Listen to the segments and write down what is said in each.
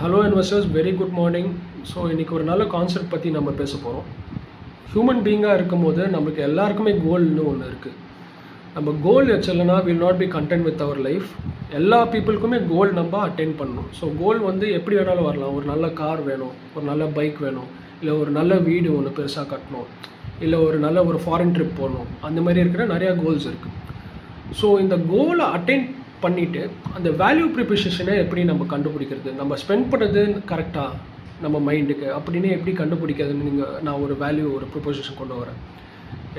Hello investors, very good morning. So இன்றைக்கி ஒரு நல்ல கான்செப்ட் பற்றி நம்ம பேச போகிறோம். ஹியூமன் பீயிங்காக இருக்கும்போது நம்மளுக்கு எல்லாருக்குமே கோல்னு ஒன்று இருக்குது. நம்ம கோல் வச்சலைன்னா will not be content with our life. எல்லா பீப்புளுக்குமே கோல் நம்ம அட்டென்ட் பண்ணணும். ஸோ கோல் வந்து எப்படி வேணாலும் வரலாம். ஒரு நல்ல கார் வேணும், ஒரு நல்ல பைக் வேணும், இல்லை ஒரு நல்ல வீடு ஒன்று பெருசாக கட்டணும், இல்லை ஒரு நல்ல ஒரு ஃபாரின் ட்ரிப் போகணும். அந்த மாதிரி இருக்கிற நிறையா கோல்ஸ் இருக்குது. ஸோ இந்த கோலை அட்டென்ட் பண்ணிவிட்டு அந்த வேல்யூ ப்ரிப்போசிஷனை எப்படி நம்ம கண்டுபிடிக்கிறது, நம்ம ஸ்பெண்ட் பண்ணுறது கரெக்டாக நம்ம மைண்டுக்கு அப்படின்னு எப்படி கண்டுபிடிக்கிறதுன்னு நான் ஒரு வேல்யூ ஒரு ப்ரிப்போசிஷன் கொண்டு வரேன்.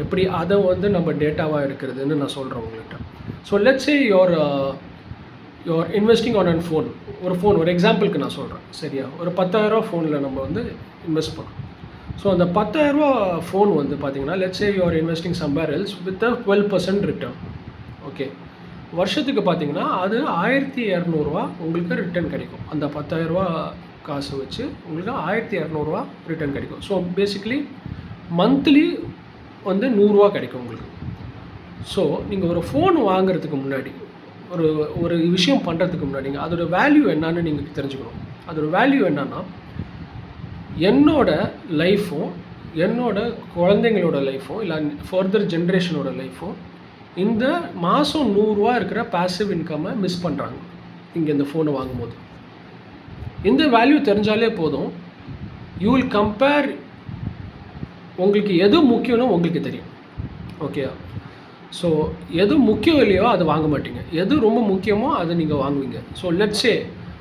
எப்படி அதை வந்து நம்ம டேட்டாவாக எடுக்கிறதுன்னு நான் சொல்கிறேன் உங்கள்கிட்ட. So let's say your investing on and phone. ஒரு எக்ஸாம்பிளுக்கு நான் சொல்கிறேன், சரியா? ஒரு 10,000 ஃபோனில் நம்ம வந்து இன்வெஸ்ட் பண்ணோம். ஸோ அந்த 10,000 ஃபோன் வந்து பார்த்தீங்கன்னா let's say you are investing somewhere else with 12% return. Okay, வருஷத்துக்கு பார்த்தீங்கன்னா அது 1,200 உங்களுக்கு ரிட்டர்ன் கிடைக்கும். அந்த 10,000 காசு வச்சு உங்களுக்கு 1,200 ரிட்டர்ன் கிடைக்கும். ஸோ பேசிக்கலி மந்த்லி வந்து 100 கிடைக்கும் உங்களுக்கு. ஸோ நீங்கள் ஒரு ஃபோன் வாங்குறதுக்கு முன்னாடி ஒரு விஷயம் பண்ணுறதுக்கு முன்னாடி அதோட வேல்யூ என்னன்னு நீங்கள் தெரிஞ்சுக்கணும். அதோட வேல்யூ என்னன்னா, என்னோட லைஃப்பும் என்னோட குழந்தைங்களோட லைஃப்பும் இல்லை ஃபர்தர் ஜென்ரேஷனோட லைஃப்பும் இந்த மாதம் 100 இருக்கிற பேசிவ் இன்கம்மை மிஸ் பண்ணுறாங்க இங்கே இந்த ஃபோனை வாங்கும்போது. இந்த வேல்யூ தெரிஞ்சாலே போதும். யூ வில் கம்பேர், உங்களுக்கு எது முக்கியம்னு உங்களுக்கு தெரியும். ஓகே, ஸோ எது முக்கியம் இல்லையோ அதை வாங்க மாட்டீங்க, எது ரொம்ப முக்கியமோ அதை நீங்கள் வாங்குவீங்க. ஸோ லெட்ஸே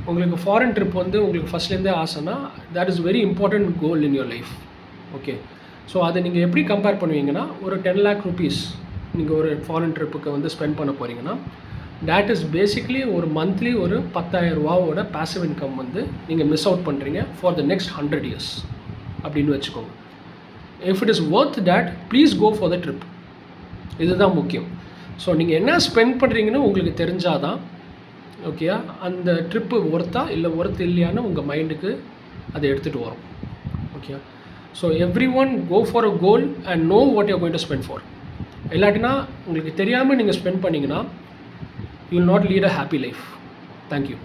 உங்களுக்கு ஃபாரின் ட்ரிப் வந்து உங்களுக்கு ஃபஸ்ட்லேருந்தே ஆசைன்னா that is very important goal in your life. Okay, so அதை நீங்கள் எப்படி கம்பேர் பண்ணுவீங்கன்னா, ஒரு 10 lakh rupees நீங்கள் ஒரு ஃபாரின் ட்ரிப்புக்கு வந்து ஸ்பெண்ட் பண்ண போகிறீங்கன்னா தேட் இஸ் பேசிக்லி ஒரு மந்த்லி ஒரு 10,000 பேசிவ் இன்கம் வந்து நீங்கள் மிஸ் அவுட் பண்ணுறீங்க ஃபார் த நெக்ஸ்ட் 100 years அப்படின்னு வச்சுக்கோங்க. If it is worth that, please go for the trip. இதுதான் முக்கியம். ஸோ நீங்கள் என்ன ஸ்பெண்ட் பண்ணுறீங்கன்னு உங்களுக்கு தெரிஞ்சாதான் ஓகேயா அந்த ட்ரிப்பு ஒர்த்தா இல்லை ஒர்த் இல்லையான்னு உங்கள் மைண்டுக்கு அதை எடுத்துகிட்டு வரும். Okay, so everyone go for a goal and know what your going to spend for. இல்லாட்டினா உங்களுக்கு தெரியாமல் நீங்கள் ஸ்பெண்ட் பண்ணிங்கன்னா you will not lead a happy life. Thank you.